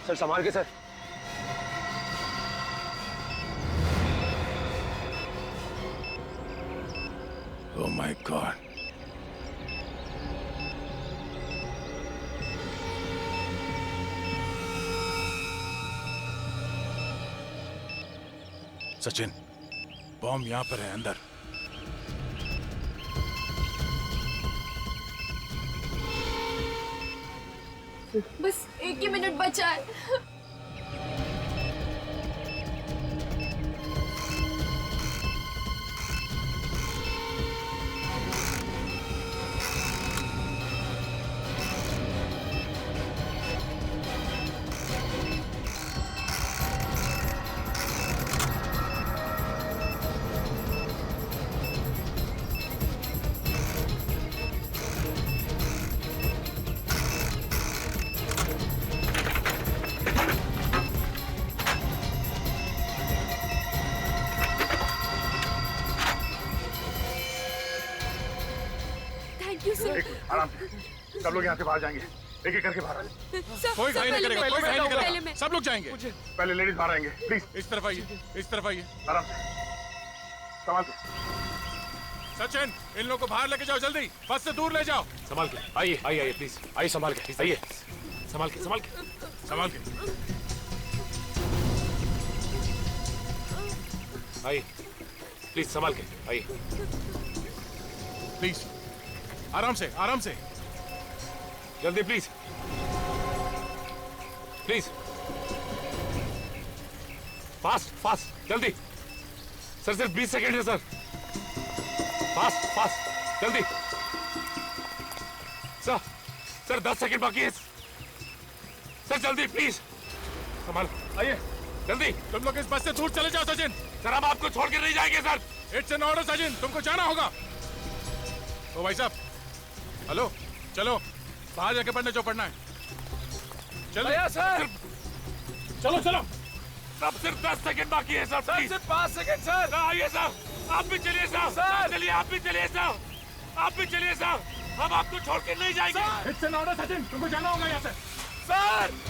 Sir संभाल के sir. Oh my God. Sachin, bomb यहां पर है, अंदर। बस एक ही मिनट बचा है। आराम से, सब लोग यहाँ से बाहर जाएंगे, एक एक करके बाहर आइए। कोई घाई नहीं करेगा, कोई घाई नहीं करेगा, सब लोग जाएंगे। पहले लेडीज बाहर आएंगे, प्लीज। इस तरफ आइए, इस तरफ आइए। आराम से, संभाल के। सचिन, इन लोगों को बाहर लेके जाओ, जल्दी बस से दूर ले जाओ। संभाल के आइए, आइए आइए प्लीज, आइए संभाल के, आइए संभाल के, संभाल के, संभाल के आइए प्लीज, संभाल के आइए। प्लीज आराम से, आराम से, जल्दी प्लीज, प्लीज फास्ट फास्ट, जल्दी। सर सिर्फ 20 सेकेंड है सर, फास्ट फास्ट, जल्दी। सर 10 सेकेंड बाकी है सर, जल्दी प्लीज, संभाल, आइए जल्दी। तुम लोग इस बस से दूर चले जाओ। सचिन सर हम आपको छोड़ के नहीं जाएंगे sir. It's an order Sachin, तुमको जाना होगा। ओ भाई साहब, हेलो, चलो बाहर जाके पढ़ने जो पढ़ना है। चलो सर, चलो चलो। सब सिर्फ 10 सेकेंड बाकी है सर, प्लीज। सिर्फ 5 सेकेंड सर। आइए सर, आप भी चलिए सर, चलिए आप भी चलिए सर, आप भी चलिए सर, हम आपको छोड़ के नहीं जाएंगे। इट्स एन ऑर्डर सचिन, तुमको जाना होगा यहाँ से। सर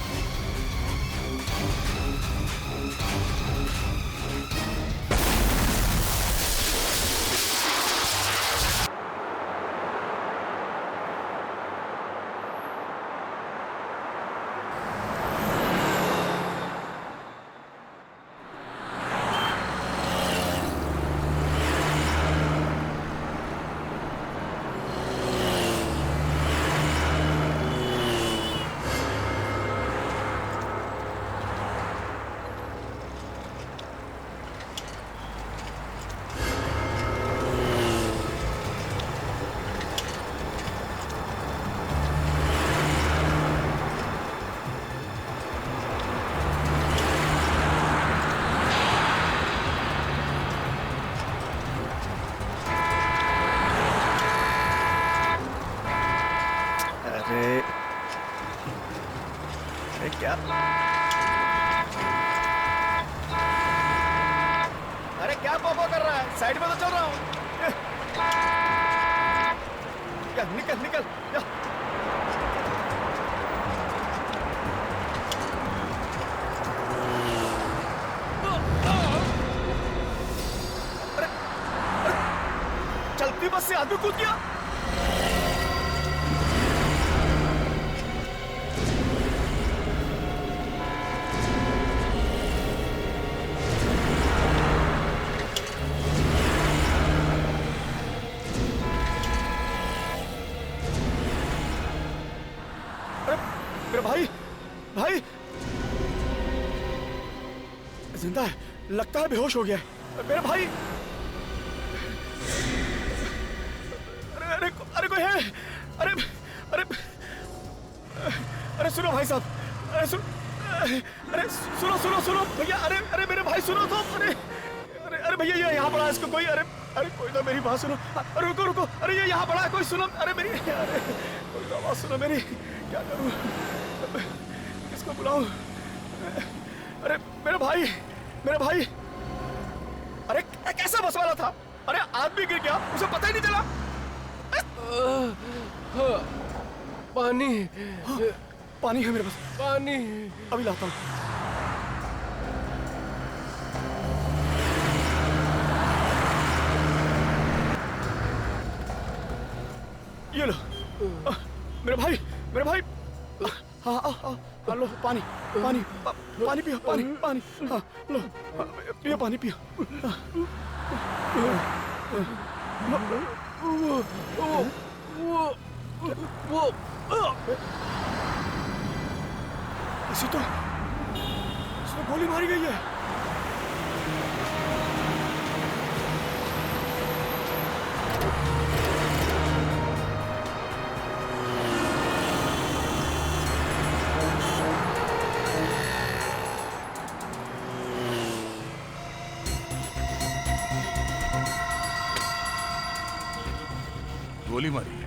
क्या? अरे क्या पोपो कर रहा है? साइड में तो चल रहा हूँ। क्या निकल निकल क्या? अरे चलती बस से आदमी कूद गया। भाई भाई जिंदा है, लगता है बेहोश हो गया है मेरा भाई। अरे अरे अरे कोई है? अरे अरे अरे सुनो भाई साहब, अरे सुनो सुनो सुनो भैया, अरे अरे मेरे भाई सुनो तो, अरे अरे अरे भैया ये यहाँ पड़ा है इसको कोई, अरे अरे कोई तो मेरी बात सुनो, अरे रुको रुको, अरे ये यहाँ पड़ा है कोई सुनो, अरे मेरी, अरे कोई तो बात सुनो मेरी, क्या करूँ, किसको बुलाऊं? अरे मेरे भाई, मेरे भाई, अरे कैसा बस वाला था? अरे आदमी गिर गया, उसे पता ही नहीं चला। पानी पानी है मेरे पास, पानी। अभी लाता हूँ। ये लो। मेरे भाई, मेरे भाई। हाँ हाँ हाँ, लो पानी, पानी, पानी पियो, पानी, पानी। हाँ लो, पियो पानी पियो। इसी तो गोली मारी गई है। गोली मारी है।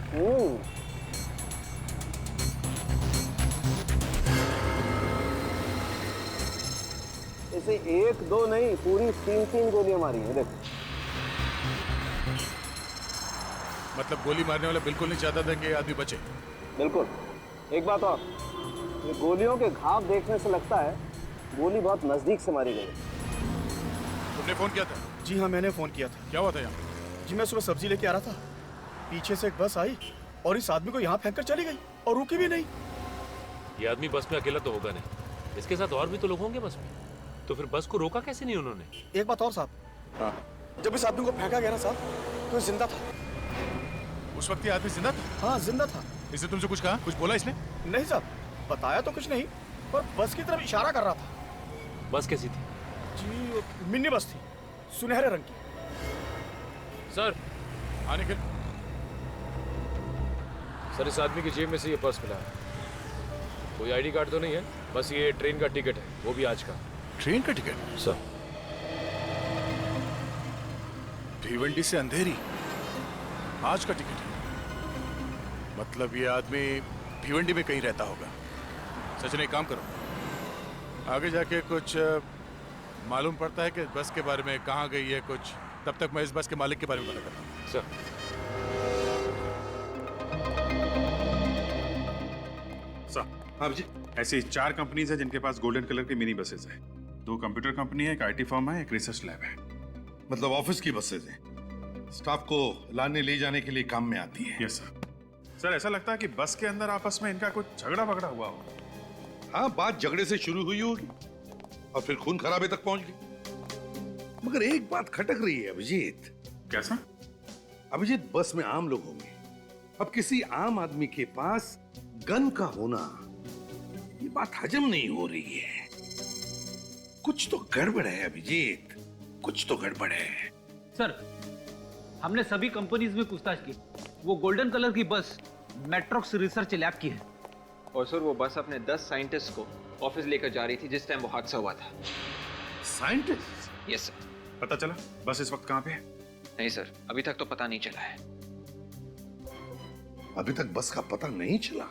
इसे एक दो नहीं, पूरी तीन गोलियां मारी हैं। देख, मतलब गोली मारने वाला बिल्कुल नहीं चाहता था कि ये आदमी बचे। बिल्कुल। एक बात और, ये गोलियों के घाव देखने से लगता है गोली बहुत नजदीक से मारी गई। तुमने फोन किया था? जी हाँ, मैंने फोन किया था। क्या हुआ था यहाँ? जी मैं सुबह सब्जी लेके आ रहा था, पीछे से एक बस आई और इस आदमी को यहाँ फेंक कर चली गई और रुकी भी नहीं। ये आदमी बस में अकेला तो होगा नहीं, इसके साथ और भी तो लोग होंगे बस में, तो फिर बस को रोका कैसे नहीं उन्होंने? एक बात और साहब, हाँ, जब इस आदमी को फेंका गया ना साहब, तो जिंदा था। उस वक्त ये आदमी जिंदा था? हाँ जिंदा था। इसने तुमसे कुछ कहा, कुछ बोला इसने? नहीं साहब, बताया तो कुछ नहीं, पर बस की तरफ इशारा कर रहा था। बस कैसी थी? जी मिनी बस थी, सुनहरे रंग की। सर, हाँ निखिल। सर, इस आदमी की जेब में से ये पर्स मिला है। कोई आईडी कार्ड तो नहीं है, बस ये ट्रेन का टिकट है, वो भी आज का। ट्रेन का टिकट? सर, भिवंडी से अंधेरी, आज का टिकट है। मतलब ये आदमी भिवंडी में कहीं रहता होगा। सचिन, एक काम करो, आगे जाके कुछ मालूम पड़ता है कि बस के बारे में कहाँ गई है कुछ, तब तक मैं इस बस के मालिक के बारे में पता करता हूँ। सर। हाँ जी, ऐसी 4 कंपनीज है जिनके पास गोल्डन कलर की मिनी बसेस है। 2 कंप्यूटर कंपनी है, एक आईटी फर्म है, एक रिसर्च लैब है। मतलब ऑफिस की बसेज हैं, स्टाफ को लाने ले जाने के लिए काम में आती है। Yes sir. सर, ऐसा लगता है कि बस के अंदर आपस में इनका कुछ झगड़ा बगड़ा हुआ होगा। हाँ, बात झगड़े से शुरू हुई होगी और फिर खून खराबे तक पहुंच गई। मगर एक बात खटक रही है अभिजीत। कैसा? अभिजीत, बस में आम लोग होंगे, अब किसी आम आदमी के पास गन का होना, ये बात हजम नहीं हो रही है। कुछ तो गड़बड़ है अभिजीत, कुछ तो गड़बड़ है। सर, हमने सभी कंपनीज में पूछताछ की, वो गोल्डन कलर की बस मैट्रोक्स रिसर्च लैब की है। और सर, वो बस अपने 10 साइंटिस्ट को ऑफिस लेकर जा रही थी जिस टाइम वो हादसा हुआ था। साइंटिस्ट? Yes sir. पता चला बस इस वक्त कहाँ पे है? नहीं सर, अभी तक तो पता नहीं चला है। अभी तक बस का पता नहीं चला?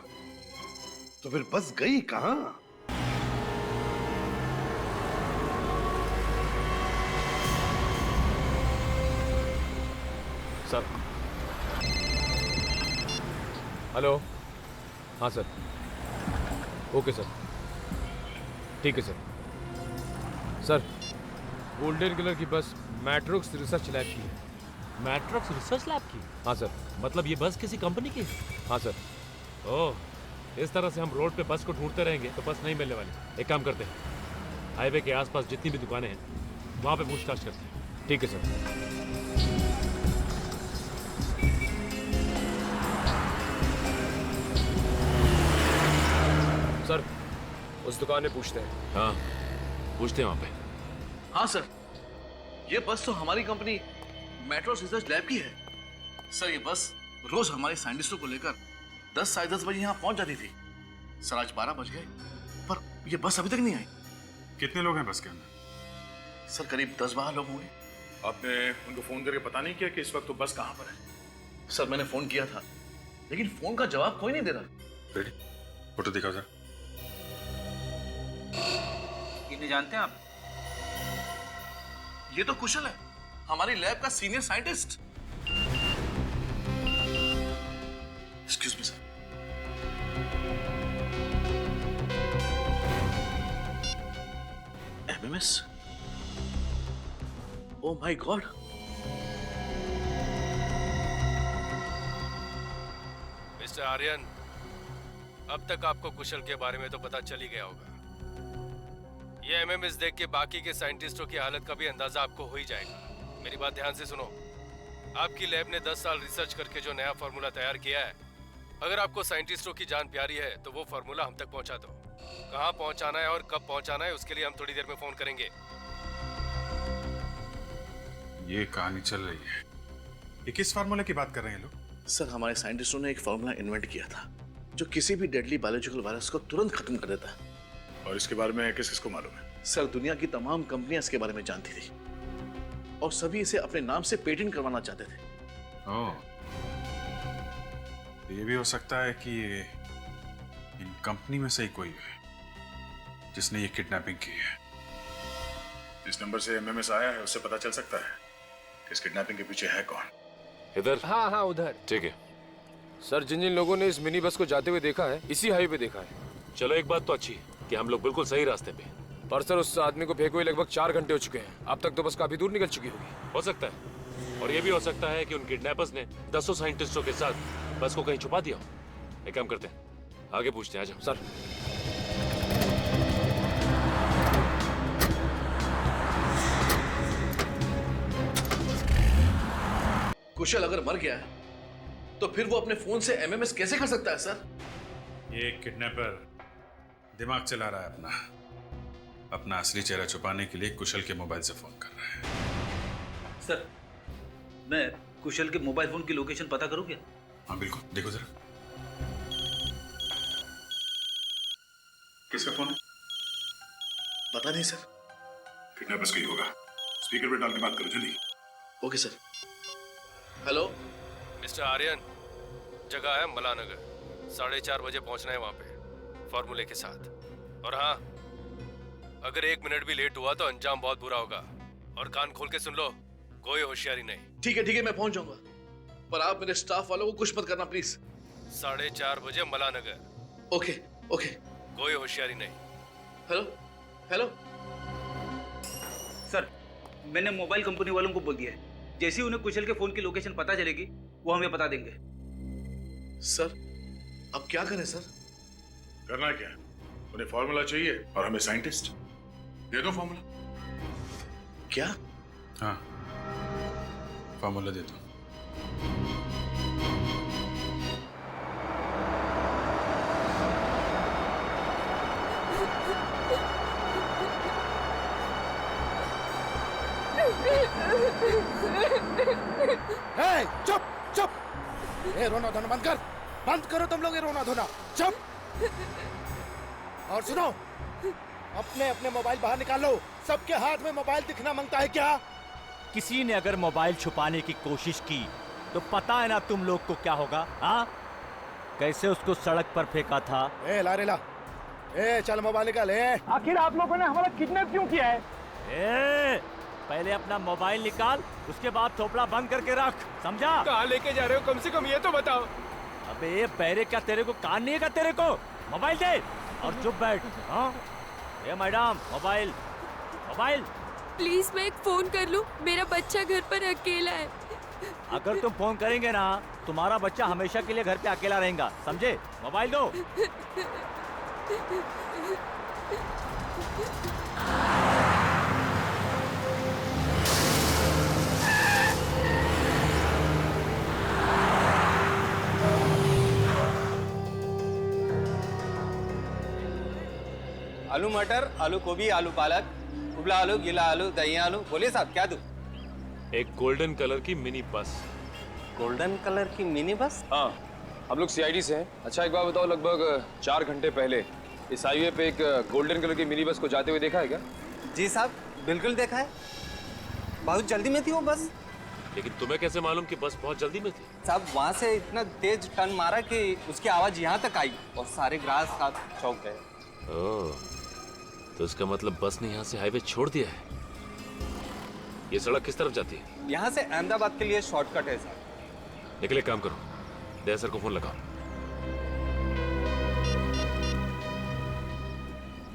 तो फिर बस गई कहां? सर। हेलो। हाँ सर। ओके सर, ठीक है सर। सर, गोल्डन कलर की बस मैट्रोक्स रिसर्च लैब की है। मैट्रोक्स रिसर्च लैब की? हाँ सर। मतलब ये बस किसी कंपनी की है? हाँ सर। ओह, इस तरह से हम रोड पे बस को ढूंढते रहेंगे तो बस नहीं मिलने वाली। एक काम करते हैं, हाईवे के आसपास जितनी भी दुकानें हैं वहां पे पूछताछ करते हैं। ठीक है सर। सर, उस दुकान में पूछते हैं। हाँ, पूछते हैं वहां पे। हाँ सर, ये बस तो हमारी कंपनी मैट्रोस रिसर्च लैब की है। सर, ये बस रोज हमारे साइंटिस्टों को लेकर 10 साढ़े 10 बजे यहाँ पहुंच जाती थी। सर, आज 12 बज गए पर ये बस अभी तक नहीं आई। कितने लोग हैं बस के अंदर? सर, करीब 10-12 लोग होंगे। आपने उनको फोन करके पता नहीं किया कि इस वक्त तो बस कहाँ पर है? सर, मैंने फोन किया था लेकिन फोन का जवाब कोई नहीं दे रहा। फोटो दिखाओ सर। इन्हें जानते हैं आप? ये तो कुशल है, हमारी लैब का senior scientist. Excuse me sir. MMS? Oh my god. Mister Aryan, अब तक आपको कुशल के बारे में तो पता चल ही गया होगा। ये एमएमएस देख के बाकी के साइंटिस्टों की हालत का भी अंदाजा आपको हो ही जाएगा। मेरी बात ध्यान से सुनो। आपकी लैब ने 10 साल रिसर्च करके जो नया फार्मूला तैयार किया है, अगर आपको साइंटिस्टों की जान प्यारी है तो वो फार्मूला हम तक पहुंचा दो। कहाँ पहुंचाना है और कब पहुंचाना है उसके लिए हम थोड़ी देर में फोन करेंगे। ये कहानी चल रही है। ये किस फार्मूले की बात कर रहे हैं लोग? सर, हमारे साइंटिस्टों ने एक फार्मूला इन्वेंट किया था जो किसी भी डेडली बायोलॉजिकल वायरस को तुरंत खत्म कर देता है। और इसके बारे में किस किस को मालूम है? सर, दुनिया की तमाम कंपनियां इसके बारे में जानती थी और सभी इसे अपने नाम से पेटेंट करवाना चाहते थे। ओह, ये भी हो सकता है कि ये इन कंपनी में से ही कोई है जिसने ये किडनैपिंग की है। जिस नंबर से एमएमएस आया है उससे पता चल सकता है कि इस किडनैपिंग के पीछे है कौन। इधर? हाँ हाँ उधर। ठीक है सर, जिन जिन लोगों ने इस मिनी बस को जाते हुए देखा है, इसी हाईवे पे देखा है। चलो, एक बात तो अच्छी है कि हम लोग बिल्कुल सही रास्ते पे। पर सर, उस आदमी को फेंके हुए लगभग 4 घंटे हो चुके हैं। अब तक तो बस काफी दूर निकल चुकी होगी। हो सकता है, और ये भी हो सकता है कि उन किडनैपर्स ने 10 साइंटिस्टों के साथ बस को कहीं छुपा दिया हो। एक काम करते हैं, आगे पूछते हैं। आ जाओ सर। कुशल अगर मर गया है तो फिर वो अपने फोन से एमएमएस कैसे कर सकता है सर? ये किडनैपर दिमाग चला रहा है अपना असली चेहरा छुपाने के लिए कुशल के मोबाइल से फोन कर रहा है। सर, मैं कुशल के मोबाइल फोन की लोकेशन पता करूं क्या? हाँ बिल्कुल, देखो जरा। किसका फोन है? पता नहीं सर। किडनैपर्स का ही होगा। स्पीकर पे डाल के बात करो जल्दी। Okay sir. Hello mister Aryan, जगह है मलानगर। 4:30 बजे पहुंचना है वहां पे फार्मूले के साथ। और हाँ, अगर 1 मिनट भी लेट हुआ तो अंजाम बहुत बुरा होगा। और कान खोल के सुन लो, कोई होशियारी नहीं। ठीक है मैं पहुंच जाऊंगा, पर आप मेरे स्टाफ वालों को कुछ मत करना प्लीज। 4:30 बजे मलानगर। ओके। कोई होशियारी नहीं। हेलो सर, मैंने मोबाइल कंपनी वालों को बोल दिया है, जैसे ही उन्हें कुशल के फोन की लोकेशन पता चलेगी वो हमें बता देंगे। सर, अब क्या करें सर? करना क्या? उन्हें फार्मूला चाहिए और हमें साइंटिस्ट। दे दो फार्मूला। क्या? हाँ, फार्मूला दे दो। चुप! ए, रोना धोना बंद करो तुम लोग ये रोना धोना। चुप! और सुनो, अपने मोबाइल बाहर निकालो। सबके हाथ में मोबाइल दिखना मांगता है क्या? किसी ने अगर मोबाइल छुपाने की कोशिश की तो पता है ना तुम लोग को क्या होगा? हाँ, कैसे उसको सड़क पर फेंका था। ए लारेला, ए चल मोबाइल निकाल। आखिर आप लोगों ने हमारा किडनैप क्यों किया है? ए, पहले अपना मोबाइल निकाल, उसके बाद थोपड़ा बंद करके रख, समझा? कहाँ लेके जा रहे हो, कम से कम ये तो बताओ। अबे बैरे, क्या तेरे को कान नहीं है क्या? तेरे को मोबाइल दे और चुप बैठ। हाँ, ए मैडम, मोबाइल। प्लीज मैं एक फोन कर लूं, मेरा बच्चा घर पर अकेला है। अगर तुम फोन करेंगे ना, तुम्हारा बच्चा हमेशा के लिए घर पे अकेला रहेगा, समझे? मोबाइल दो। आलू मटर, आलू गोभी, आलू पालक, उबला आलू, गीला आलू, दही आलू। बोलिए साहब, क्या दूं? एक गोल्डन कलर की मिनी बस। गोल्डन कलर की मिनी बस? हाँ, हम लोग सीआईडी से हैं। अच्छा एक बात बताओ, लगभग 4 घंटे पहले इस हाईवे पे एक गोल्डन कलर की मिनी बस को जाते हुए देखा है क्या? जी साहब, बिल्कुल देखा है। बहुत जल्दी में थी वो बस। लेकिन तुम्हें कैसे मालूम कि बस बहुत जल्दी में थी? साहब, वहाँ से इतना तेज टर्न मारा कि उसकी आवाज यहाँ तक आई और सारे ग्राहक साथ चौंक गए। ओह, तो इसका मतलब बस ने यहाँ से हाईवे छोड़ दिया है। ये सड़क किस तरफ जाती है? यहाँ से अहमदाबाद के लिए शॉर्टकट है साहब। निकले, काम करो, दया सर को फोन लगाओ।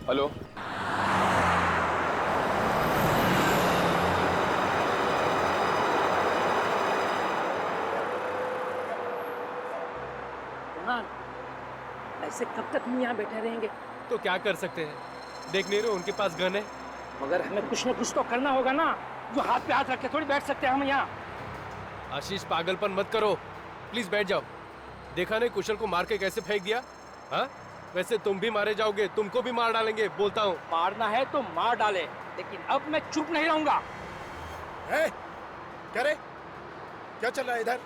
हेलो ऐसे कब तक हम यहाँ बैठे रहेंगे? तो क्या कर सकते हैं, देख नहीं रहे उनके पास गन है। मगर हमें कुछ न कुछ तो करना होगा ना, जो हाथ पे हाथ रख के थोड़ी बैठ सकते हैं हम यहाँ। आशीष पागलपन मत करो, प्लीज बैठ जाओ। देखा नहीं कुशल को मार के कैसे फेंक दिया? हाँ, वैसे तुम भी मारे जाओगे, तुमको भी मार डालेंगे, बोलता हूँ। मारना है तो मार डाले, लेकिन अब मैं चुप नहीं रहूंगा। क्या रे, क्या चल रहा है इधर?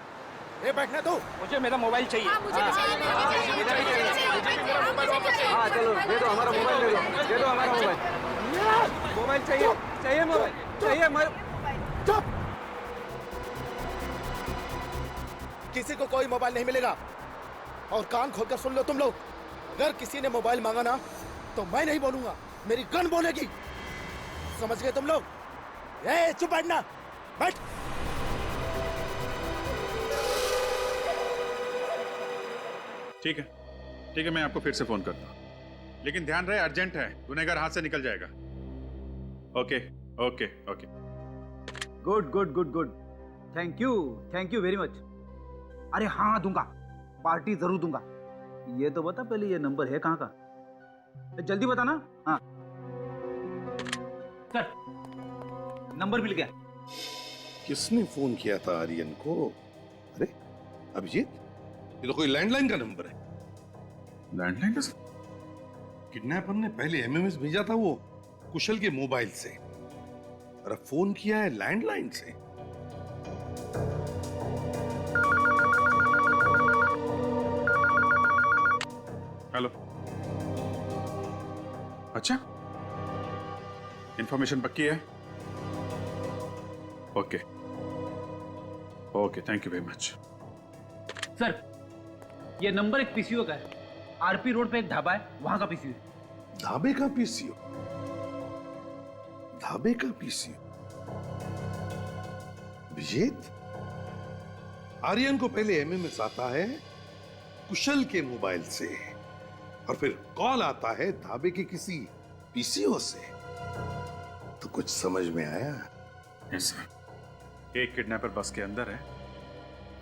ये बैठना तो। मुझे मेरा मोबाइल चाहिए। हाँ, मुझे भी चाहिए, मुझे भी चाहिए। हाँ चलो दे दो हमारा मोबाइल, दे दो हमारा मोबाइल। मोबाइल चाहिए, चाहिए मोबाइल, चाहिए हमारा। चुप! किसी को कोई मोबाइल नहीं मिलेगा। और कान खोलकर सुन लो तुम लोग, अगर किसी ने मोबाइल मांगा ना तो मैं नहीं बोलूंगा, मेरी गन बोलेगी। समझ गए तुम लोग? चुप बैठना, बैठ। ठीक है, मैं आपको फिर से फोन करता हूँ, लेकिन ध्यान रहे अर्जेंट है, गुनहगार हाथ से निकल जाएगा। Okay okay okay. Good good good good, thank you very much. अरे हाँ दूंगा, पार्टी जरूर दूंगा। ये तो बता पहले ये नंबर है कहाँ का, जल्दी बता ना। हाँ सर, नंबर मिल गया। किसने फोन किया था आर्यन को? अरे अभिजीत, ये तो कोई लैंडलाइन का नंबर है। लैंडलाइन का? किडनैपर ने पहले एमएमएस भेजा था वो कुशल के मोबाइल से, और अब फोन किया है लैंडलाइन से। हेलो, अच्छा, इंफॉर्मेशन पक्की है? Okay okay, thank you very much. Sir ये नंबर एक पीसीओ का है, आरपी रोड पे एक ढाबा है, वहां का पीसीओ है। ढाबे का पीसीओ? ढाबे का पीसीओ? विजेत, आर्यन को पहले एमएमएस आता है कुशल के मोबाइल से, और फिर कॉल आता है ढाबे के किसी पीसीओ से। तो कुछ समझ में आया? यस सर, एक किडनैपर बस के अंदर है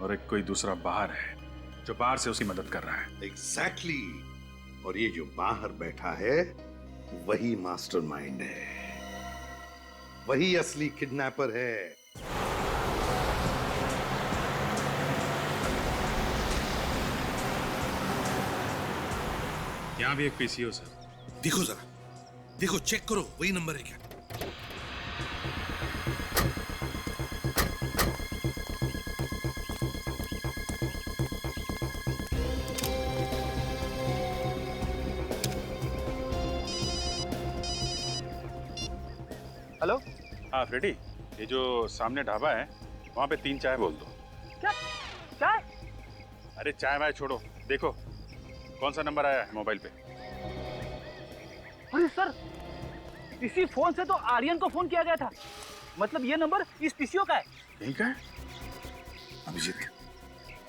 और एक कोई दूसरा बाहर है जो बाहर से उसकी मदद कर रहा है। एग्जैक्टली। और ये जो बाहर बैठा है वही मास्टरमाइंड है, वही असली किडनैपर है। यहाँ भी एक पीसीओ सर। देखो जरा, देखो, चेक करो वही नंबर है क्या? हेलो। हाँ फ्रेडी, ये जो सामने ढाबा है वहाँ पे 3 चाय बोल दो। क्या चाय? अरे चाय वाय छोड़ो, देखो कौन सा नंबर आया है मोबाइल पे। अरे सर, इसी फोन से तो आर्यन को फोन किया गया था, मतलब ये नंबर इस पीसीओ का है। यही का है? अभिजीत,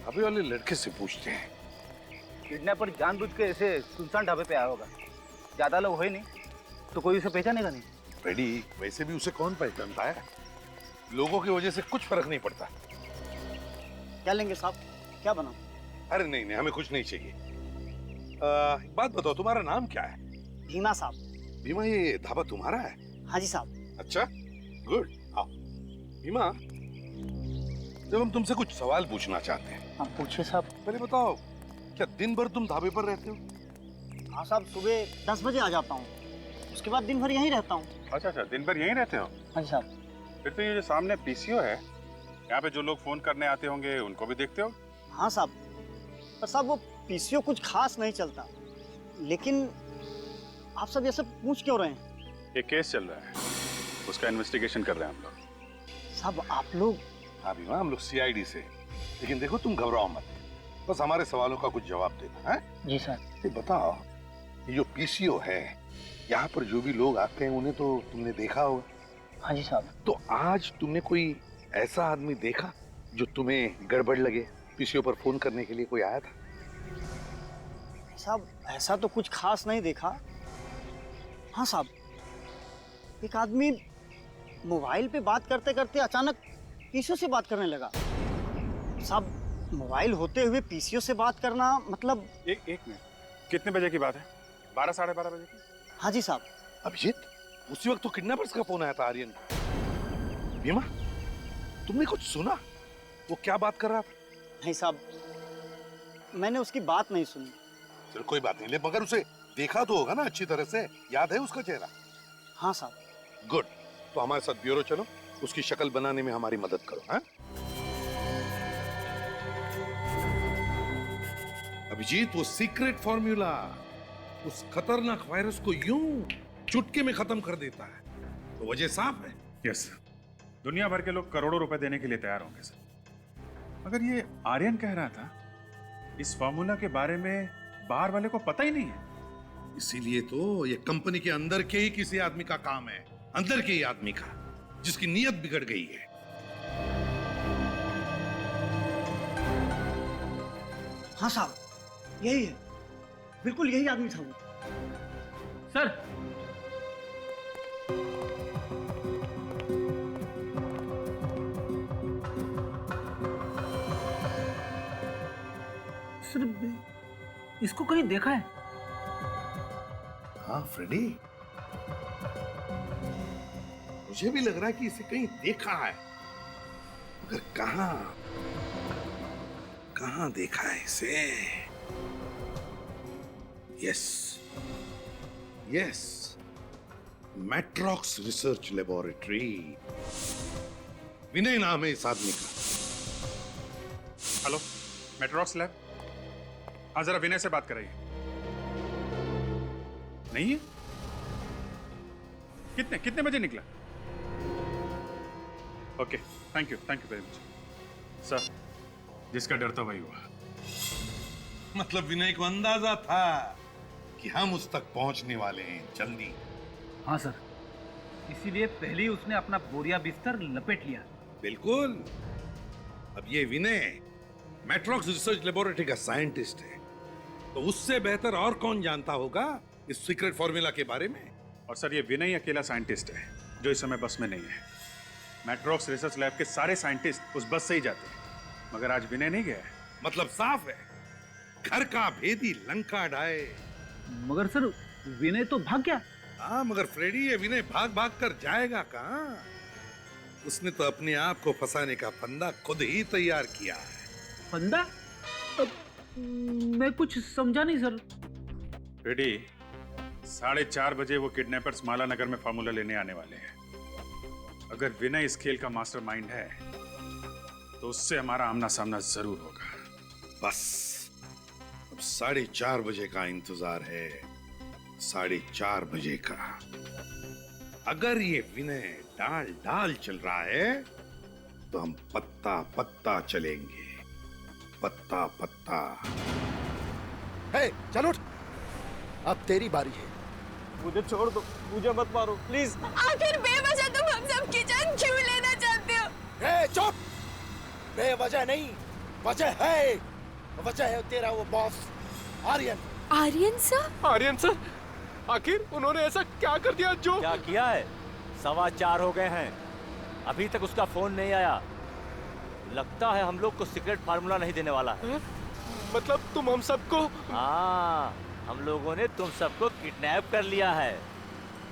अभी वाले लड़के से पूछते हैं। किडनैपर जानबूझ के ऐसे सुनसान ढाबे पे आया होगा, ज्यादा लोग है नहीं तो कोई उसे पहचानेगा नहीं। रेडी, वैसे भी उसे कौन पहचानता है? लोगों की वजह से कुछ फर्क नहीं पड़ता। क्या लेंगे साहब, क्या बना? अरे नहीं नहीं, हमें कुछ नहीं चाहिए। बात बताओ, तुम्हारा नाम क्या है? भीमा साहब। भीमा, ये ढाबा तुम्हारा है? हाँ जी साहब। अच्छा, गुड। आओ भीमा, जब हम तुमसे कुछ सवाल पूछना चाहते हैं। हाँ पूछिए साहब। पहले बताओ, क्या दिन भर तुम ढाबे पर रहते हो? हाँ साहब, सुबह 10 बजे आ जाता हूँ, उसके बाद दिन भर यहीं रहता हूँ। अच्छा, दिन भर यहीं रहते हो? हाँ जी साहब। फिर तो ये जो सामने पीसीओ है, यहाँ पे जो लोग फोन करने आते होंगे उनको भी देखते हो? हाँ साहब, पर साहब वो पीसीओ कुछ खास नहीं चलता, लेकिन आप सब ये सब पूछ क्यों रहे हैं? एक केस चल रहा है, उसका इन्वेस्टिगेशन कर रहे हैं हम लोग। साहब आप लोग? हाँ भीमा, हम लोग सीआईडी से। लेकिन देखो, तुम घबराओ मत, बस हमारे सवालों का कुछ जवाब देना है। जी सर। ये बताओ, ये जो पीसीओ है, यहाँ पर जो भी लोग आते हैं उन्हें तो तुमने देखा होगा? हाँ जी साहब। तो आज तुमने कोई ऐसा आदमी देखा जो तुम्हें गड़बड़ लगे? पीसीओ पर फोन करने के लिए कोई आया था? साहब ऐसा तो कुछ खास नहीं देखा। हाँ साहब, एक आदमी मोबाइल पे बात करते करते अचानक पीसीओ से बात करने लगा। साहब मोबाइल होते हुए पीसीओ से बात करना मतलब। एक मिनट, कितने बजे की बात है? 12 साढ़े 12 बजे की? हाँ जी साहब। अभिजीत, उसी वक्त तो किडनैपर्स का फोन आया था आर्यन को। भीमा, तुमने कुछ सुना? वो क्या बात कर रहा था? नहीं साहब, मैंने उसकी बात नहीं सुनी। चलो कोई बात नहीं, मगर उसे देखा तो होगा ना अच्छी तरह से? याद है उसका चेहरा? हाँ साहब। गुड, तो हमारे साथ ब्यूरो चलो, उसकी शक्ल बनाने में हमारी मदद करो। हाँ? अभिजीत, वो सीक्रेट फॉर्मूला उस खतरनाक वायरस को यूं चुटकी में खत्म कर देता है, तो वजह साफ है। यस, दुनिया भर के लोग करोड़ों रुपए देने के लिए तैयार होंगे सर। मगर ये आर्यन कह रहा था इस फॉर्मूला के बारे में बाहर वाले को पता ही नहीं है। इसीलिए तो ये कंपनी के अंदर के ही किसी आदमी का काम है, अंदर के ही आदमी का, जिसकी नीयत बिगड़ गई है। हाँ साहब, यही है, बिल्कुल यही आदमी था वो। सर, इसको कहीं देखा है? हाँ फ्रेडी, मुझे भी लग रहा है कि इसे कहीं देखा है, मगर कहां देखा है इसे? Yes, Matrox research laboratory. Vinay नाम है इस आदमी का। Hello, Matrox lab? हाँ, जरा विनय से बात कराइए। नहीं है? कितने बजे निकला? Okay, thank you very much sir. जिसका डर था वही हुआ। मतलब विनय को अंदाजा था कि हम उस तक पहुंचने वाले हैं जल्दी। हाँ सर, इसीलिए पहले ही उसने अपना बोरिया बिस्तर लपेट लिया। बिल्कुल। अब ये विनय मैट्रॉक्स रिसर्च लेबोरेटरी का साइंटिस्ट है, तो उससे बेहतर और कौन जानता होगा इस सीक्रेट फॉर्मूला के बारे में? और सर, ये विनय अकेला साइंटिस्ट है जो इस समय बस में नहीं है। मैट्रॉक्स रिसर्च लैब के सारे साइंटिस्ट उस बस से ही जाते हैं, मगर आज विनय नहीं गया है। मतलब साफ है, घर का भेदी लंका ढाए। मगर सर, विनय तो भाग गया। हाँ, मगर फ्रेडी, ये विनय भाग कर जाएगा कहाँ? उसने तो अपने आप को फंसाने का फंदा खुद ही तैयार किया है। फंदा? मैं कुछ समझा नहीं सर। रेडी, 4:30 बजे वो किडनैपर्स माला नगर में फार्मूला लेने आने वाले हैं। अगर विनय इस खेल का मास्टरमाइंड है तो उससे हमारा आमना सामना जरूर होगा। बस अब 4:30 बजे का इंतजार है, 4:30 बजे का। अगर ये विनय डाल चल रहा है तो हम पत्ता पत्ता चलेंगे, पत्ता पत्ता। हे, चल उठ, अब तेरी बारी है। मुझे छोड़ दो, मुझे मत मारो प्लीज। आखिर बेवजह तुम हम सब की जान क्यों लेना चाहते हो? हे, चुप! बेवजह नहीं, वजह है। वजह है तेरा वो boss Aryan. Aryan sir? Aryan sir, आखिर उन्होंने ऐसा क्या कर दिया जो? क्या किया है? 4:15 हो गए हैं, अभी तक उसका फोन नहीं आया। लगता है हम लोग को सीक्रेट फार्मूला नहीं देने वाला है। मतलब तुम हम सबको? हाँ, हम लोगों ने तुम सबको किडनैप कर लिया है।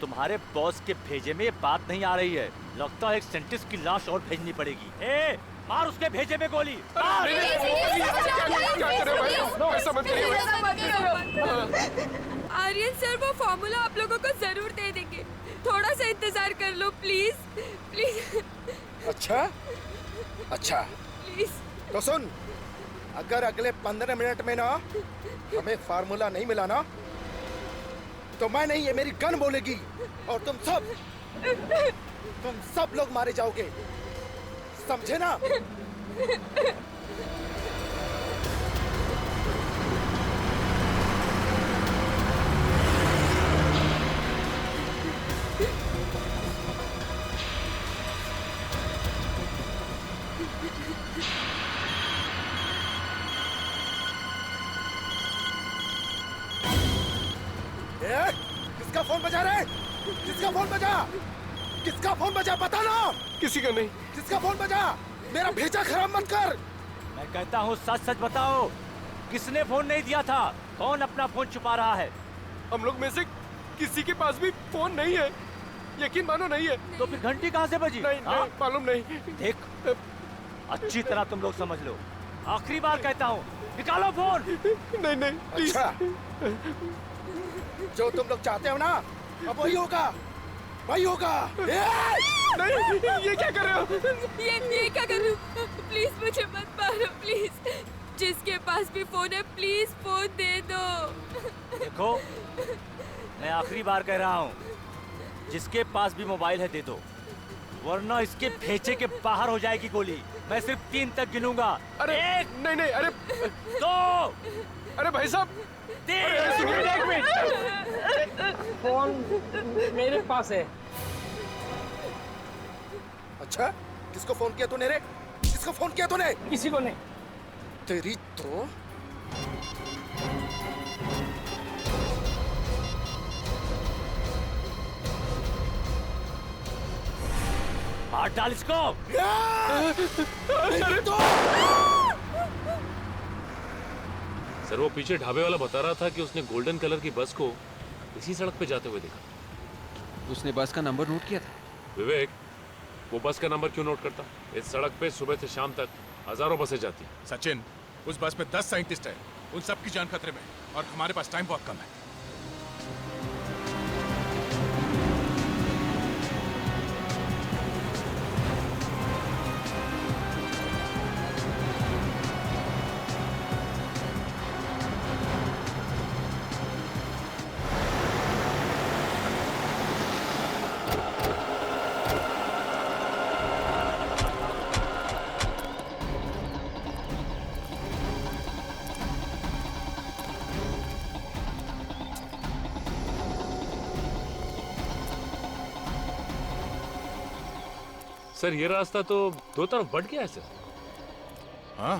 तुम्हारे बॉस के भेजे में ये बात नहीं आ रही है। लगता है एक साइंटिस्ट की लाश और भेजनी पड़ेगी। ए, मार उसके भेजे में गोली। आर्यन सर, वो फॉर्मूला आप लोगों को जरूर दे देंगे, थोड़ा सा इंतजार कर लो प्लीज प्लीज। अच्छा प्लीज। तो सुन, अगर अगले 15 मिनट में ना हमें फार्मूला नहीं मिला ना, तो मैं नहीं, ये मेरी गन बोलेगी और तुम सब लोग मारे जाओगे, समझे ना? किसका फोन बजा रहे? किसका फोन बजा? किसका फोन बजा? बता ना। किसी का नहीं। किसका फोन बजा? मेरा भेजा खराब मत कर। मैं कहता हूँ सच सच बताओ, किसने फोन नहीं दिया था? कौन अपना फोन छुपा रहा है? हम लोग में से किसी के पास भी फोन नहीं है, यकीन मानो नहीं है। तो फिर घंटी कहाँ से बजी? नहीं, हाँ? नहीं मालूम नहीं। देख, अच्छी तरह तुम लोग समझ लो, आखिरी बार कहता हूँ, निकालो फोन। नहीं नहीं प्लीज। अच्छा, जो तुम लोग चाहते हो ना, अब वही होगा, वही होगा। नहीं, ये क्या कर रहे हो? ये क्या कर रहे हो? प्लीज मुझे मत मारो प्लीज। जिसके पास भी फोन है प्लीज फोन दे दो। देखो, मैं आखिरी बार कह रहा हूँ, जिसके पास भी मोबाइल है दे दो, वरना इसके भेजे के बाहर हो जाएगी गोली। मैं सिर्फ 3 तक गिनूंगा। अरे 1, नहीं नहीं, अरे 2, अरे भाई साहब, 3। एक मिनट, फोन मेरे पास है। अच्छा, किसको फोन किया तूने रे? किसको फोन किया तूने? किसी को नहीं। तेरी तो हाथ डाल इसको। सर वो पीछे ढाबे वाला बता रहा था कि उसने गोल्डन कलर की बस को इसी सड़क पे जाते हुए देखा। उसने बस का नंबर नोट किया था? विवेक, वो बस का नंबर क्यों नोट करता? इस सड़क पे सुबह से शाम तक हजारों बसें जाती हैं। सचिन, उस बस में 10 साइंटिस्ट हैं, उन सबकी जान खतरे में है और हमारे पास टाइम बहुत कम है। सर ये रास्ता तो 2 तरफ बढ़ गया है सर। हाँ,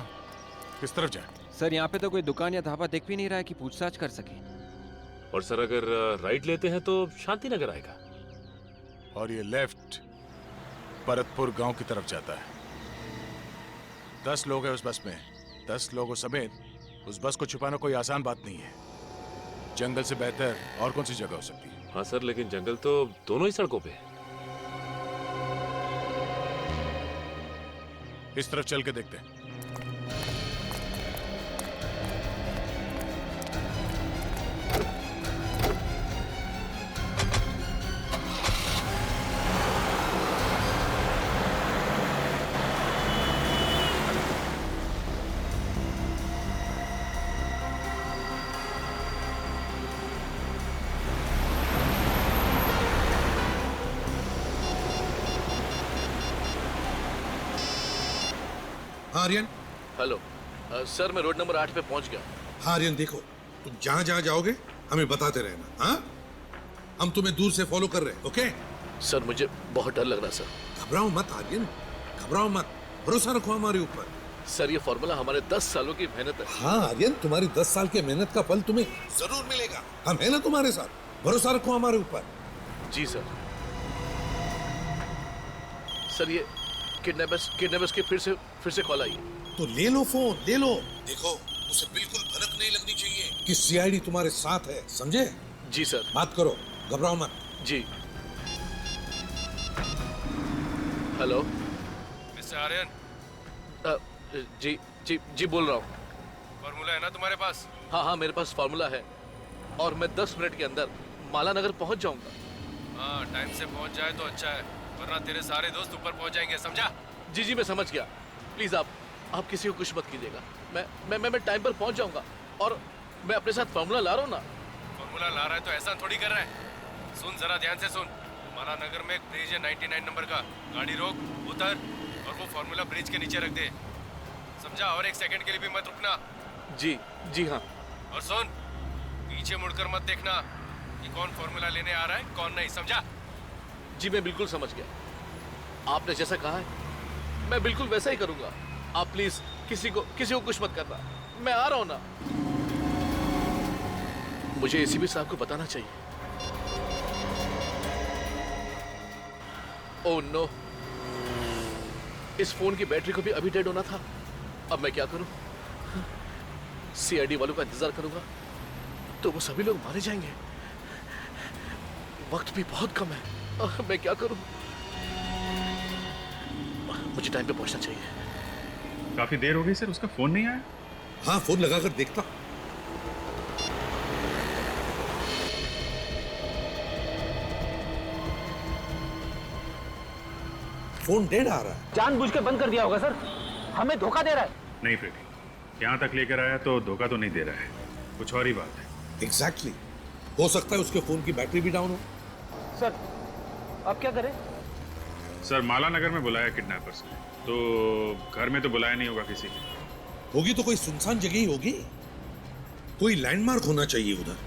किस तरफ जाए? सर यहाँ पे तो कोई दुकान या ढाबा दिख भी नहीं रहा है कि पूछताछ कर सके। और सर अगर राइट लेते हैं तो शांति नगर आएगा। और ये लेफ्ट भरतपुर गांव की तरफ जाता है। 10 लोग हैं उस बस में। 10 लोगों समेत उस बस को छुपाना कोई आसान बात नहीं है। जंगल से बेहतर और कौन सी जगह हो सकती है? हाँ सर, लेकिन जंगल तो दोनों ही सड़कों पे है। इस तरफ चल के देखते हैं। आर्यन। हेलो सर, मैं रोड नंबर 8 पे पहुंच गया। हाँ आर्यन, देखो तुम जहां जहां जाओगे हमें बताते रहना। हाँ, हम तुम्हें दूर से फॉलो कर रहे हैं। ओके सर, मुझे बहुत डर लग रहा है सर। घबराओ मत आर्यन, घबराओ मत, भरोसा रखो हमारे ऊपर। सर, ये फॉर्मूला हमारे 10 सालों की मेहनत है। हाँ आर्यन, तुम्हारी 10 साल की मेहनत का फल तुम्हें जरूर मिलेगा। हम है ना तुम्हारे साथ, भरोसा रखो हमारे ऊपर। जी सर। सर, ये किडनैपर्स की फिर से कॉल आई है। तो ले लो फोन, ले लो। देखो उसे बिल्कुल भनक नहीं लगनी चाहिए कि सीआईडी तुम्हारे साथ है, समझे? जी सर। बात करो, घबराओ मत। जी। Hello mister Aryan. जी बोल रहा हूँ। फॉर्मूला है ना तुम्हारे पास? हाँ, मेरे पास फॉर्मूला है और मैं 10 मिनट के अंदर माला नगर पहुंच जाऊंगा। हाँ, टाइम से पहुंच जाए तो अच्छा है, वरना तेरे सारे दोस्त ऊपर पहुंच जाएंगे, समझा? जी, मैं समझ गया। प्लीज आप किसी को कुछ मत कीजिएगा। मैं टाइम पर पहुंच जाऊंगा और मैं अपने साथ फॉर्मूला ला रहा हूँ ना। फॉर्मूला ला रहा है तो ऐसा थोड़ी कर रहा है। सुन जरा ध्यान से सुन। माला नगर में एक ब्रिज है 99 नंबर का। गाड़ी रोक, उतर और वो फॉर्मूला ब्रिज के नीचे रख दे, समझा? और 1 सेकंड के लिए भी मत रुकना। जी हाँ। और सुन, पीछे मुड़कर मत देखना कि कौन फॉर्मूला लेने आ रहा है कौन नहीं, समझा? जी, मैं बिल्कुल समझ गया। आपने जैसा कहा है मैं बिल्कुल वैसा ही करूंगा। आप प्लीज किसी को कुछ मत करना। मैं आ रहा हूं ना। मुझे एसीपी साहब को बताना चाहिए। ओह नो, इस फोन की बैटरी को भी अभी डेड होना था। अब मैं क्या करूं? सीआईडी वालों का इंतजार करूंगा तो वो सभी लोग मारे जाएंगे। वक्त भी बहुत कम है। मैं क्या करूं? मुझे टाइम पे पहुंचना चाहिए। काफी देर हो गई सर, उसका फोन नहीं आया। हाँ, फोन लगाकर देखता। फोन डेड आ रहा है। जानबूझ के बंद कर दिया होगा सर, हमें धोखा दे रहा है। नहीं फ्रेडी, यहाँ तक लेकर आया तो धोखा तो नहीं दे रहा है, कुछ और ही बात है। एग्जैक्टली। हो सकता है उसके फोन की बैटरी भी डाउन हो। सर अब क्या करें? सर माला नगर में बुलाया किडनैपर्स ने, तो घर में तो बुलाया नहीं होगा किसी ने। होगी तो कोई सुनसान जगह ही होगी, कोई लैंडमार्क होना चाहिए उधर।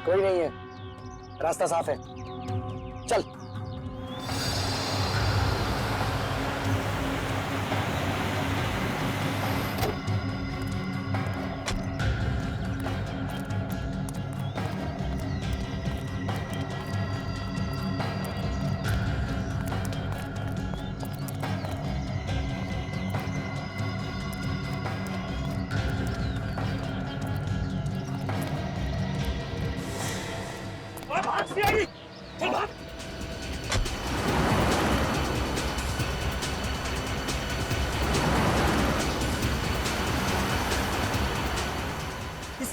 कोई नहीं है, रास्ता साफ है, चल।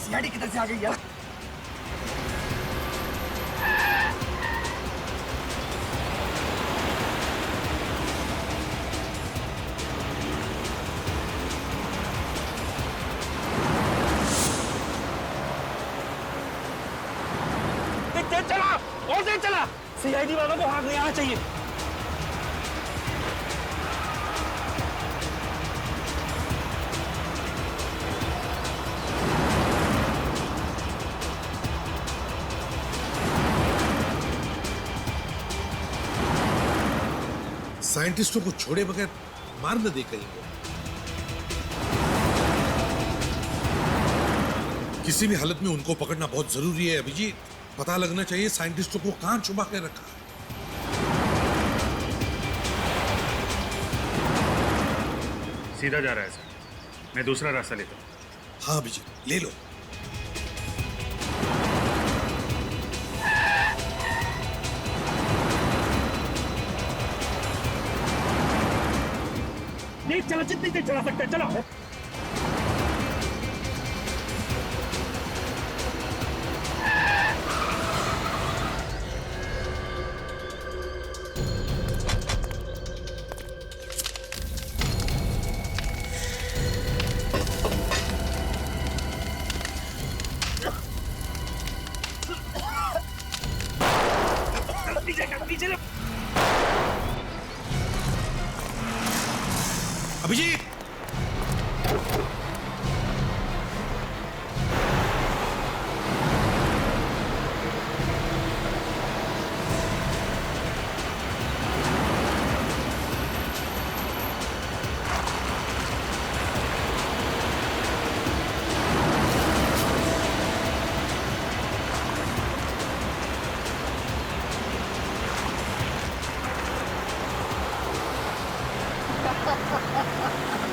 सीआईडी किधर से आ गई यार? तेज चला, और तेज चला। सीआईडी वालों को हाथ नहीं आना चाहिए। साइंटिस्टों को छोड़े बगैर मार न दे कहीं को। किसी भी हालत में उनको पकड़ना बहुत जरूरी है अभिजीत। पता लगना चाहिए साइंटिस्टों को कहां छुपा के रखा। सीधा जा रहा है सर, मैं दूसरा रास्ता लेता हूँ। हाँ अभिजीत, ले लो। तेज चला, जितनी तेज चला सकते हैं, चलो। Abhijeet, Ha ha ha ha!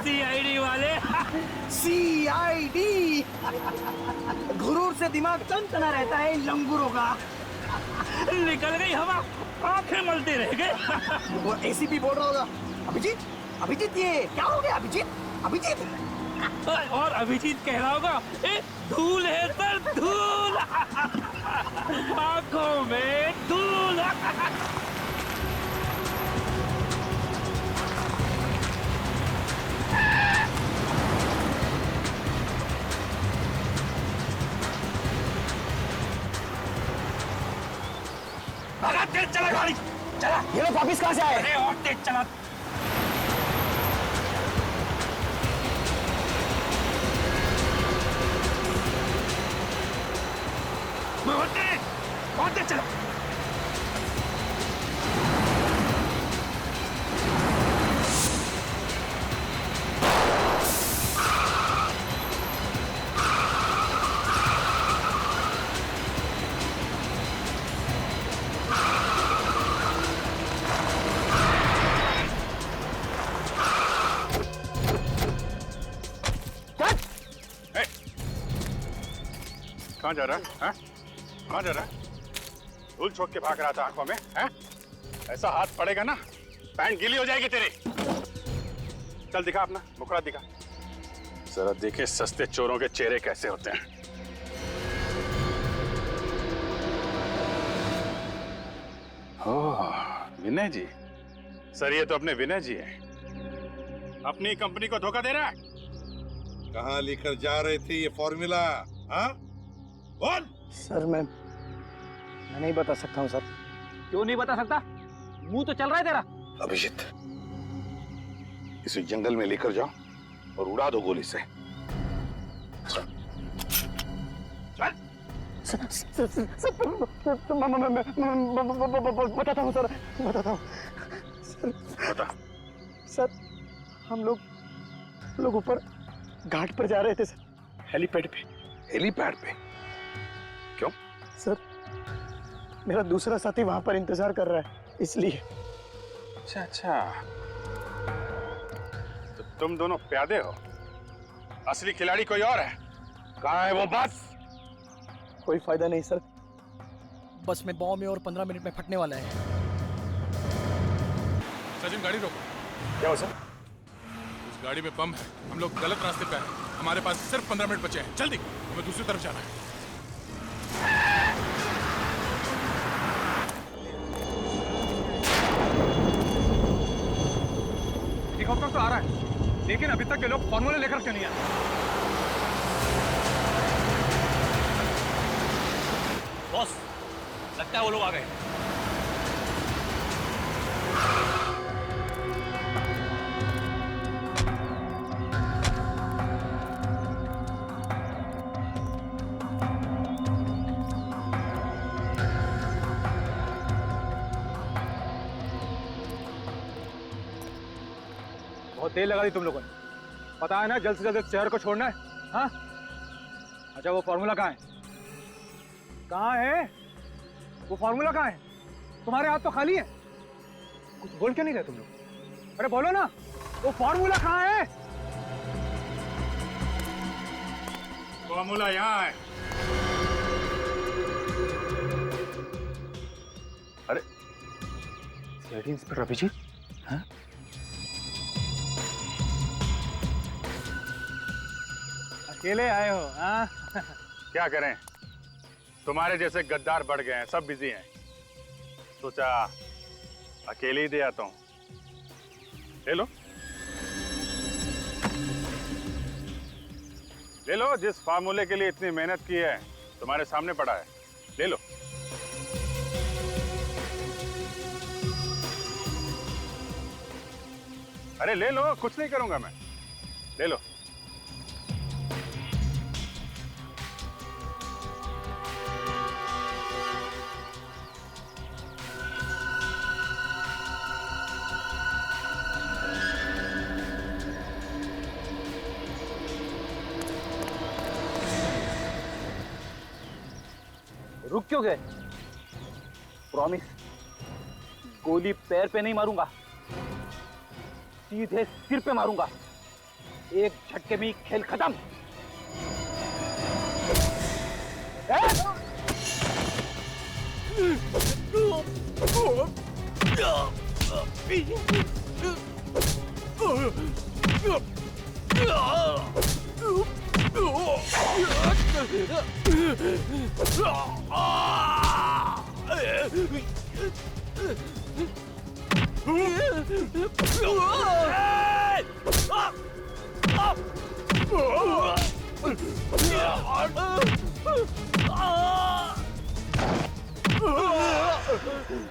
CID वाले। सीआईडी गुरूर से दिमाग चमकना रहता है इन लंगूरों का। निकल गई हवा, आंखें मलते रह गए। वो एसीपी बोल रहा होगा, अभिजीत अभिजीत ये क्या हो गया अभिजीत अभिजीत। और अभिजीत कह रहा होगा ए धूल है सर, धूल आंखों में धूल। भगा, तेज चला गाड़ी, चला। ये लोग वापिस कहाँ से आए? अरे और तेज चला। बहुत तेज चला। कहाँ जा रहा है? हाँ? कहाँ जा रहा है? धूल छोड़ के भाग रहा था आंखों में, हैं? ऐसा हाथ पड़ेगा ना, पैंट गीली हो जाएगी तेरी। चल दिखा अपना मुखड़ा दिखा, जरा देखे सस्ते चोरों के चेहरे कैसे होते हैं। ओह, विनय जी। सर ये तो अपने विनय जी हैं। अपनी कंपनी को धोखा दे रहा है। कहाँ लेकर जा रहे थे ये फॉर्मूला? हाँ? बोल। सर मैं नहीं बता सकता हूँ सर। क्यों नहीं बता सकता? मुंह तो चल रहा है तेरा। अभिजीत, इसे जंगल में लेकर जाओ और उड़ा दो गोली से। सर बताता हूँ सर, बताता हूँ सर। हम लोग ऊपर घाट पर जा रहे थे सर, हेलीपैड पे। हेलीपैड पे? क्यों? सर मेरा दूसरा साथी वहां पर इंतजार कर रहा है, इसलिए। अच्छा अच्छा, तो तुम दोनों प्यादे हो, असली खिलाड़ी कोई और है। कहाँ है वो बस? कोई फायदा नहीं सर, बस में बॉम्ब है और 15 मिनट में फटने वाला है। सचिन गाड़ी रोको। क्या हो सर? उस गाड़ी में बम है, हम लोग गलत रास्ते पे हैं। हमारे पास सिर्फ 15 मिनट बचे हैं, जल्दी, हमें दूसरी तरफ जाना है। हेलीकॉप्टर तो आ रहा है, लेकिन अभी तक ये लोग फॉर्मूले लेकर क्यों नहीं आए? बॉस, लगता है वो लोग आ गए। बहुत देर लगा दी तुम लोगों ने। पता है ना जल्द से जल्द इस शहर को छोड़ना है। हाँ? अच्छा वो फॉर्मूला कहाँ है? कहाँ है वो फॉर्मूला? कहाँ है? तुम्हारे हाथ तो खाली है, कुछ बोल क्यों नहीं रहे तुम लोग? अरे बोलो ना, वो फॉर्मूला कहाँ है? फॉर्मूला यहाँ है। अरे सीआईडी इंस्पेक्टर अभिजीत, हाँ? अकेले आए हो? हाँ? क्या करें, तुम्हारे जैसे गद्दार बढ़ गए हैं, सब बिजी हैं। सोचा अकेले ही दे आता हूं। ले लो, ले लो, जिस फार्मूले के लिए इतनी मेहनत की है तुम्हारे सामने पड़ा है, ले लो। अरे ले लो, कुछ नहीं करूंगा मैं, ले लो। रुक क्यों गए? प्रॉमिस, गोली पैर पे नहीं मारूंगा, सीधे सिर पे मारूंगा। एक झटके में ही खेल खत्म।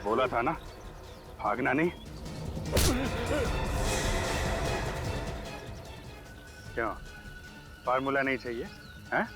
बोला था ना, भागना नहीं। क्यों, फार्मूला नहीं चाहिए? हैं?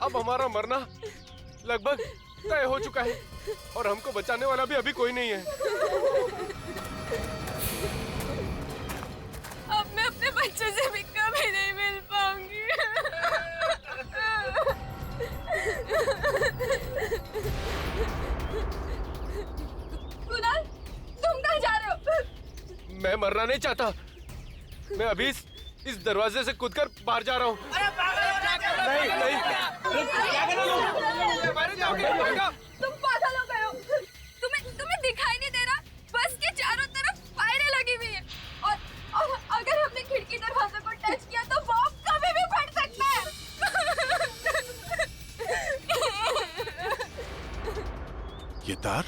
अब हमारा मरना लगभग तय हो चुका है और हमको बचाने वाला भी अभी कोई नहीं है। अब मैं अपने बच्चों से भी कभी नहीं मिल पाऊंगी। कुणाल, तुम कहाँ जा रहे हो? मैं मरना नहीं चाहता। मैं अभी इस दरवाजे से कूदकर बाहर जा रहा हूँ। नहीं नहीं, तुम पागल हो गए हो। तुम्हें दिखाई नहीं दे रहा? बस के चारों तरफ फायरें लगी हुई है और अगर हमने खिड़की दरवाजे को टच किया तो बॉम्ब कभी भी फट सकता है। ये तार?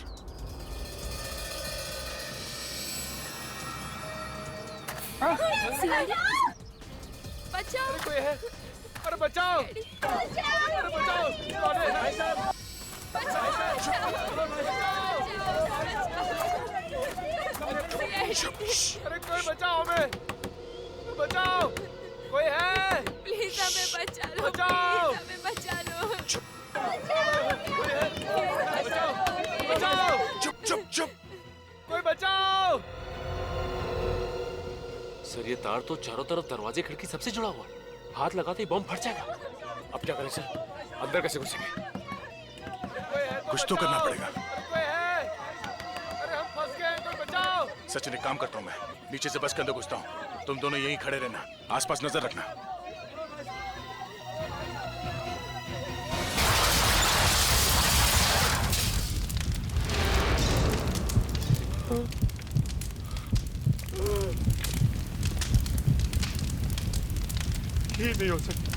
बचाओ! कोई है? अरे बचाओ! अरे बचाओ! भाई साहब! अरे कोई बचाओ हमें! बचाओ! कोई है? प्लीज हमें बचा लो। बचाओ! प्लीज हमें बचा लो। बचाओ! बचाओ! चुप चुप चुप! कोई बचाओ! सर ये तार तो चारों तरफ दरवाजे खिड़की सबसे जुड़ा हुआ है। हाथ लगाते ही बॉम्ब फट जाएगा। अब क्या करें सर? अंदर कैसे घुसेंगे? कुछ तो करना पड़ेगा। कोई है? अरे हम फंस गए हैं, कोई बचाओ! सचिन, एक काम करता हूँ, मैं नीचे से बस के अंदर घुसता हूँ। तुम दोनों यहीं खड़े रहना, आसपास नजर रखना। ये नहीं हो सकता।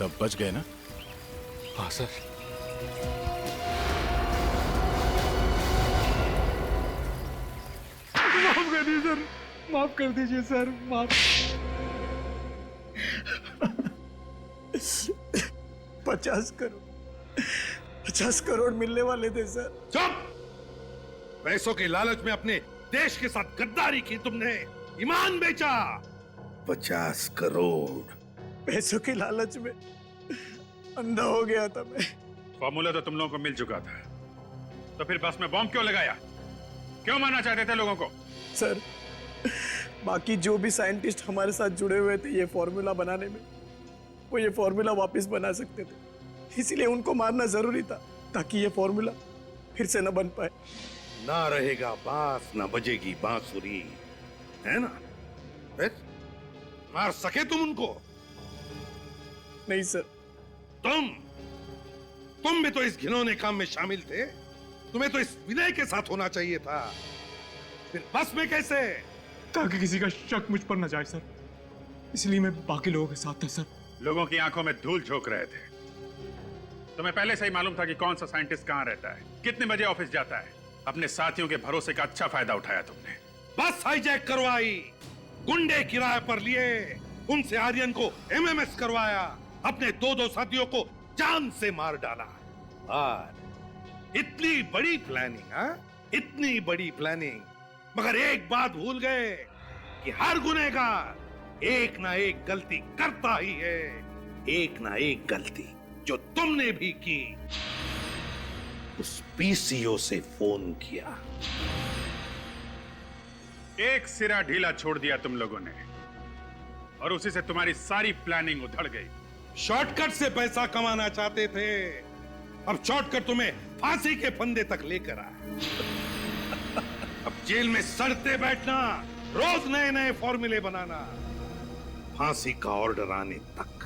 सब बच गए ना? हाँ सर। माफ कर दीजिए सर, माफ कर दीजिए सर, माफ। 50 करोड़ मिलने वाले थे सर। चुप! पैसों के लालच में अपने देश के साथ गद्दारी की तुमने, ईमान बेचा। 50 करोड़ पैसों के लालच में अंधा हो गया था मैं। फॉर्मूला तो तुम लोगों को मिल चुका था, तो फिर बस में बॉम्ब क्यों लगाया? क्यों मारना चाहते थे लोगों को? सर, बाकी जो भी साइंटिस्ट हमारे साथ जुड़े हुए थे ये फॉर्मूला बनाने में, वो ये फॉर्मूला वापस बना सकते थे, इसीलिए उनको मारना जरूरी था ताकि ये फॉर्मूला फिर से न बन पाए। ना रहेगा बांस, ना बजेगी बांसुरी, है ना? फिर मार सके तुम उनको? नहीं सर। तुम भी तो इस घिनौने काम में शामिल थे। तुम्हें तो इस विनय के साथ होना चाहिए था, फिर बस में कैसे? ताकि किसी का शक मुझ पर न जाए सर, इसलिए मैं बाकी लोगों के साथ था सर। लोगों की आंखों में धूल झोंक रहे थे। तुम्हें पहले से ही मालूम था कि कौन सा साइंटिस्ट कहां रहता है, कितने बजे ऑफिस जाता है। अपने साथियों के भरोसे का अच्छा फायदा उठाया तुमने। बस हाईजैक करवाई, गुंडे किराए पर लिए, उनसे आर्यन को एमएमएस करवाया, अपने 2-2 साथियों को जान से मार डाला। और इतनी बड़ी प्लानिंग, हाँ? इतनी बड़ी प्लानिंग, मगर एक बात भूल गए कि हर गुनहगार एक ना एक गलती करता ही है। एक ना एक गलती जो तुमने भी की। उस पीसीओ से फोन किया, एक सिरा ढीला छोड़ दिया तुम लोगों ने, और उसी से तुम्हारी सारी प्लानिंग उधड़ गई। शॉर्टकट से पैसा कमाना चाहते थे, अब शॉर्टकट तुम्हें फांसी के फंदे तक लेकर आया। अब जेल में सड़ते बैठना, रोज नए नए फॉर्मूले बनाना, फांसी का ऑर्डर आने तक।